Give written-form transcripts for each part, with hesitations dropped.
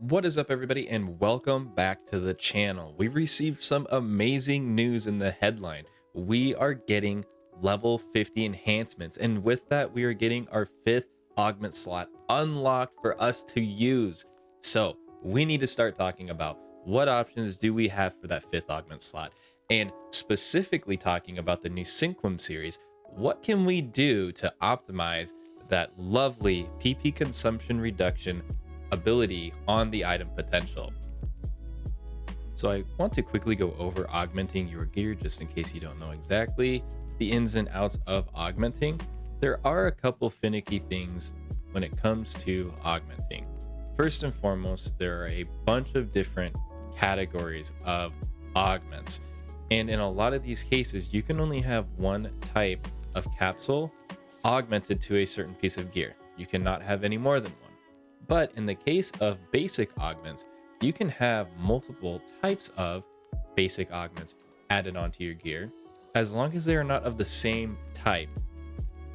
What is up, everybody, and welcome back to the channel. We've received some amazing news in the headline. We are getting level 50 enhancements, and with that, we are getting our fifth augment slot unlocked for us to use. So, we need to start talking about what options do we have for that fifth augment slot, and specifically talking about the new Cinquem series. What can we do to optimize that lovely PP consumption reduction ability on the item potential? So I want to quickly go over augmenting your gear just in case you don't know exactly the ins and outs of augmenting. There are a couple finicky things when it comes to augmenting. First and foremost, there are a bunch of different categories of augments. And in a lot of these cases, you can only have one type of capsule augmented to a certain piece of gear. You cannot have any more than one. But in the case of basic augments, you can have multiple types of basic augments added onto your gear, as long as they are not of the same type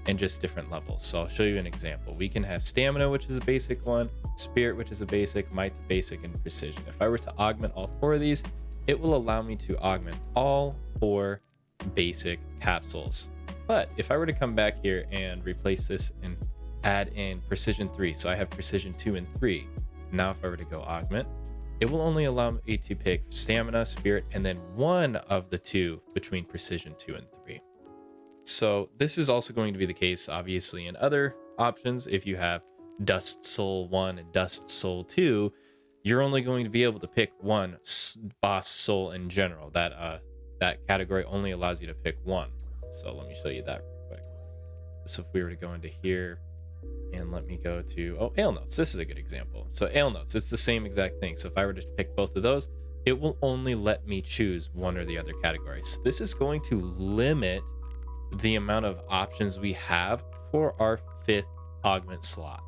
and just different levels. So I'll show you an example. We can have stamina, which is a basic one, spirit, which is a basic, might's a basic, and precision. If I were to augment all four of these, it will allow me to augment all four basic capsules. But if I were to come back here and replace this and add in precision 3, so I have precision 2 and 3. Now if I were to go augment, it will only allow me to pick stamina, spirit, and then one of the two between precision 2 and 3. So this is also going to be the case obviously in other options. If you have Dust Soul 1 and Dust Soul 2, you're only going to be able to pick one boss soul in general. That category only allows you to pick one. So let me show you that real quick. So if we were to go into here, and let me go to, Ale Notes. This is a good example. So Ale Notes, it's the same exact thing. So if I were to pick both of those, it will only let me choose one or the other category. So this is going to limit the amount of options we have for our fifth augment slot.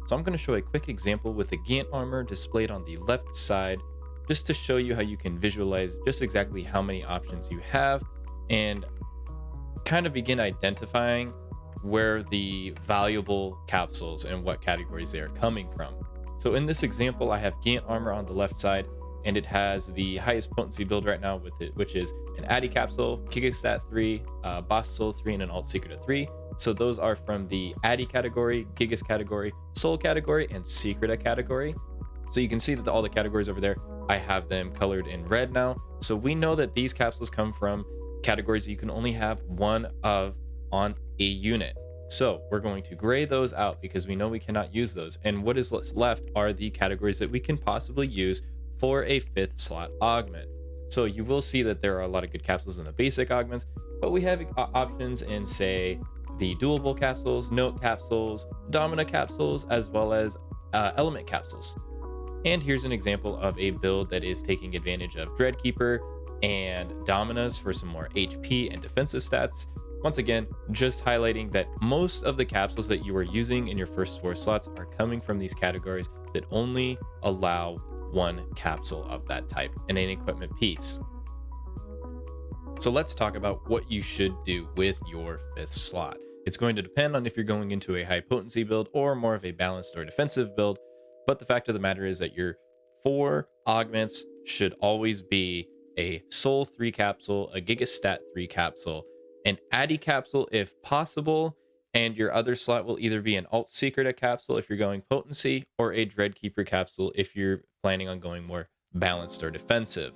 So I'm going to show a quick example with the Gant armor displayed on the left side, just to show you how you can visualize just exactly how many options you have and kind of begin identifying where the valuable capsules and what categories they are coming from. So in this example, I have Gant armor on the left side, and it has the highest potency build right now with it, which is an Addy capsule, Gigastat 3, Boss Soul 3, and an Alt Secret of 3. So those are from the Addy category, Gigas category, Soul category, and Secret category. So you can see that all the categories over there, I have them colored in red now. So we know that these capsules come from categories you can only have one of on a unit. So we're going to gray those out because we know we cannot use those. And what is left are the categories that we can possibly use for a fifth slot augment. So you will see that there are a lot of good capsules in the basic augments, but we have options in, say, the doable capsules, note capsules, domina capsules, as well as element capsules. And here's an example of a build that is taking advantage of Dreadkeeper and Dominas for some more HP and defensive stats. Once again, just highlighting that most of the capsules that you are using in your first four slots are coming from these categories that only allow one capsule of that type in an equipment piece. So let's talk about what you should do with your fifth slot. It's going to depend on if you're going into a high potency build or more of a balanced or defensive build, but the fact of the matter is that your four augments should always be a Soul 3 capsule, a Gigastat 3 capsule, an Addy capsule if possible, and your other slot will either be an Alt Secret capsule if you're going potency, or a Dreadkeeper capsule if you're planning on going more balanced or defensive.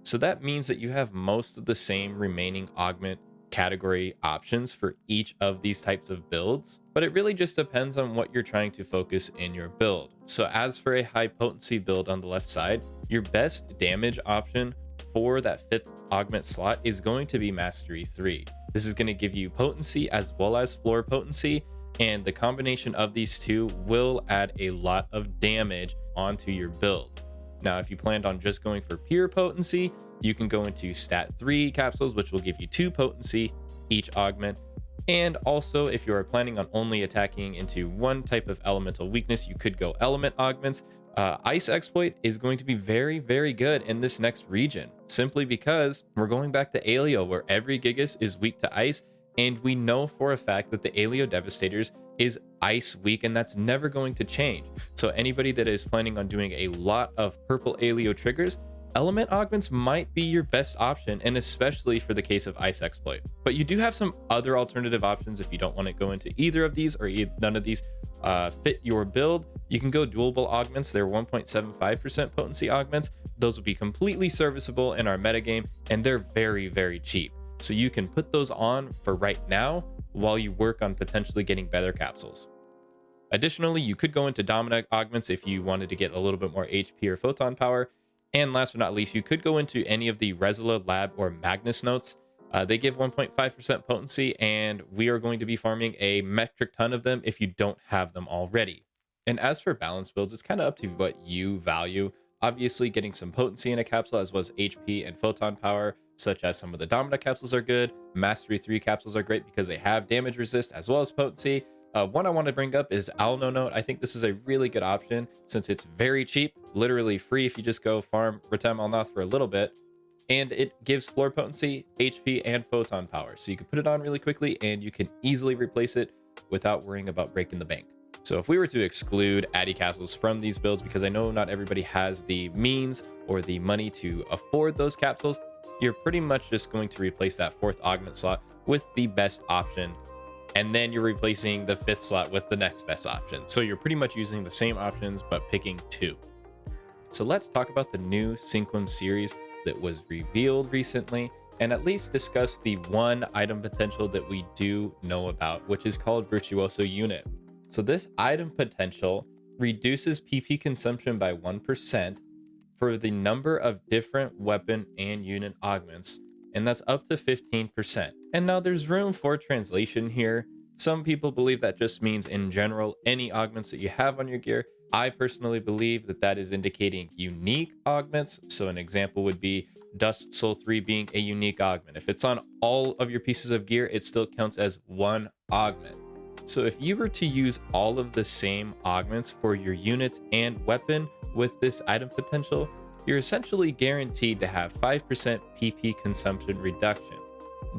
So that means that you have most of the same remaining augment category options for each of these types of builds, but it really just depends on what you're trying to focus in your build. So as for a high potency build on the left side, your best damage option for that fifth augment slot is going to be Mastery 3. This is going to give you potency as well as floor potency, and the combination of these two will add a lot of damage onto your build. Now, if you planned on just going for pure potency, you can go into Stat 3 capsules, which will give you 2 potency each augment. And also, if you are planning on only attacking into one type of elemental weakness, you could go element augments. Ice Exploit is going to be very, very good in this next region, simply because we're going back to Aleo, where every Gigas is weak to ice, and we know for a fact that the Aleo Devastators is ice weak, and that's never going to change. So anybody that is planning on doing a lot of purple alio triggers, element augments might be your best option, and especially for the case of ice exploit. But you do have some other alternative options if you don't want to go into either of these, or none of these fit your build. You can go dualable augments. They're 1.75% potency augments. Those will be completely serviceable in our metagame, and they're very, very cheap. So you can put those on for right now while you work on potentially getting better capsules. Additionally, you could go into dominant augments if you wanted to get a little bit more HP or photon power. And last but not least, you could go into any of the Resila Lab or Magnus notes. They give 1.5% potency, and we are going to be farming a metric ton of them if you don't have them already. And as for balance builds, it's kind of up to what you value. Obviously, getting some potency in a capsule as well as HP and photon power, such as some of the Dominant capsules, are good. Mastery 3 capsules are great because they have damage resist as well as potency. One I want to bring up is Alno Note. I think this is a really good option since it's very cheap, literally free if you just go farm Ratem Alnoth for a little bit. And it gives floor potency, HP, and photon power. So you can put it on really quickly and you can easily replace it without worrying about breaking the bank. So if we were to exclude Addy capsules from these builds, because I know not everybody has the means or the money to afford those capsules, you're pretty much just going to replace that 4th augment slot with the best option. And then you're replacing the 5th slot with the next best option. So you're pretty much using the same options, but picking 2. So let's talk about the new Cinquem series that was revealed recently, and at least discuss the one item potential that we do know about, which is called Virtuoso Unit. So this item potential reduces PP consumption by 1% for the number of different weapon and unit augments, and that's up to 15%. And now there's room for translation here. Some people believe that just means in general any augments that you have on your gear. I personally believe that that is indicating unique augments. So an example would be Dust Soul 3 being a unique augment. If it's on all of your pieces of gear, it still counts as one augment. So if you were to use all of the same augments for your units and weapon with this item potential, you're essentially guaranteed to have 5% PP consumption reduction.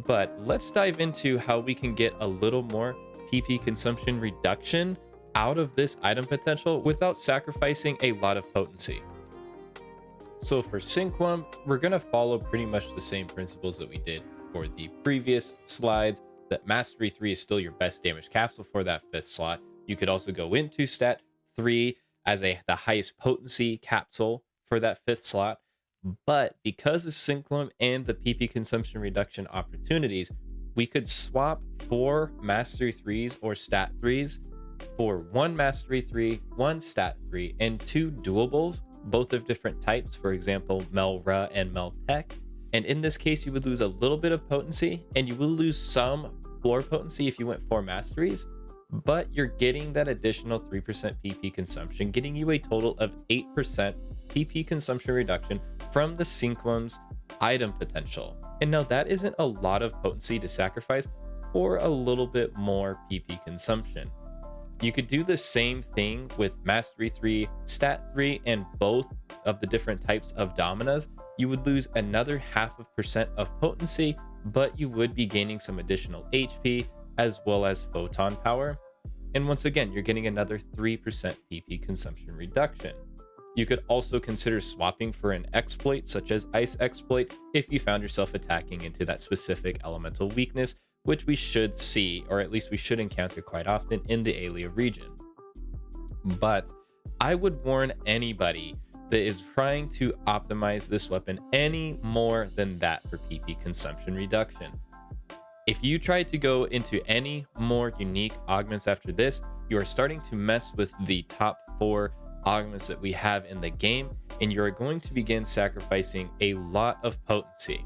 But let's dive into how we can get a little more PP consumption reduction out of this item potential without sacrificing a lot of potency. So for Cinquem, we're going to follow pretty much the same principles that we did for the previous slides, that Mastery 3 is still your best damage capsule for that 5th slot. You could also go into Stat 3 as the highest potency capsule for that 5th slot. But because of Cinquem and the PP consumption reduction opportunities, we could swap 4 Mastery 3s or Stat 3s for 1 Mastery 3, 1 Stat 3, and 2 doables, both of different types, for example, Melra and Meltech. And in this case, you would lose a little bit of potency, and you will lose some floor potency if you went 4 Masteries, but you're getting that additional 3% PP consumption, getting you a total of 8% PP consumption reduction from the Cinquem's item potential. And now that isn't a lot of potency to sacrifice for a little bit more PP consumption. You could do the same thing with Mastery 3, Stat 3, and both of the different types of Dominas. You would lose another 0.5% of potency, but you would be gaining some additional HP as well as photon power. And once again, you're getting another 3% PP consumption reduction. You could also consider swapping for an exploit such as Ice Exploit if you found yourself attacking into that specific elemental weakness, which we should see, or at least we should encounter quite often in the Alia region. But I would warn anybody that is trying to optimize this weapon any more than that for PP consumption reduction. If you try to go into any more unique augments after this, you are starting to mess with the top 4 augments that we have in the game, and you're going to begin sacrificing a lot of potency.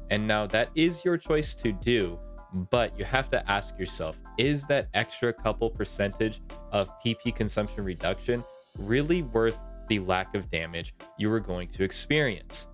And now that is your choice to do, but you have to ask yourself, is that extra couple percentage of PP consumption reduction really worth the lack of damage you are going to experience?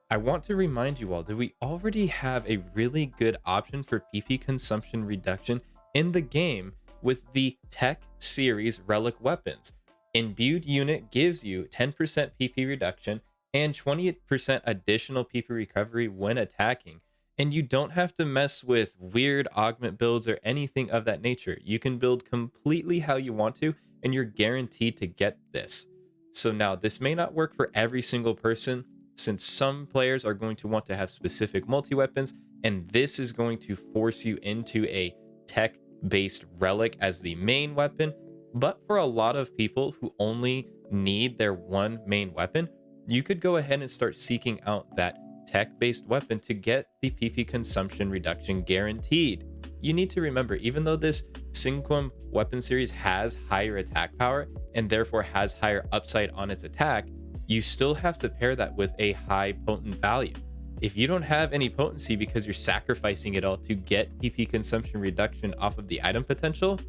I want to remind you all that we already have a really good option for PP consumption reduction in the game with the Tech Series Relic weapons. Imbued unit gives you 10% PP reduction and 20% additional PP recovery when attacking, And you don't have to mess with weird augment builds or anything of that nature. You can build completely how you want to, and you're guaranteed to get this. So now, this may not work for every single person, since some players are going to want to have specific multi weapons, and this is going to force you into a tech based relic as the main weapon. But for a lot of people who only need their one main weapon, you could go ahead and start seeking out that tech-based weapon to get the PP consumption reduction guaranteed. You need to remember, even though this Cinquem weapon series has higher attack power and therefore has higher upside on its attack, you still have to pair that with a high potent value. If you don't have any potency because you're sacrificing it all to get PP consumption reduction off of the item potential,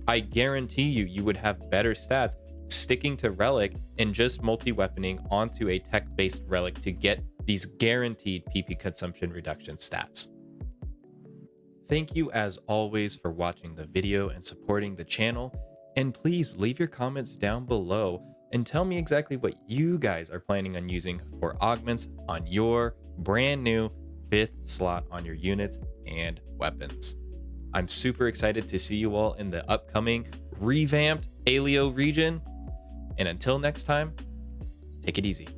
I guarantee you would have better stats sticking to relic and just multi-weaponing onto a tech-based relic to get these guaranteed PP consumption reduction stats. Thank you as always for watching the video and supporting the channel, and please leave your comments down below and tell me exactly what you guys are planning on using for augments on your brand new 5th slot on your units and weapons. I'm super excited to see you all in the upcoming revamped Alio region, and until next time, take it easy.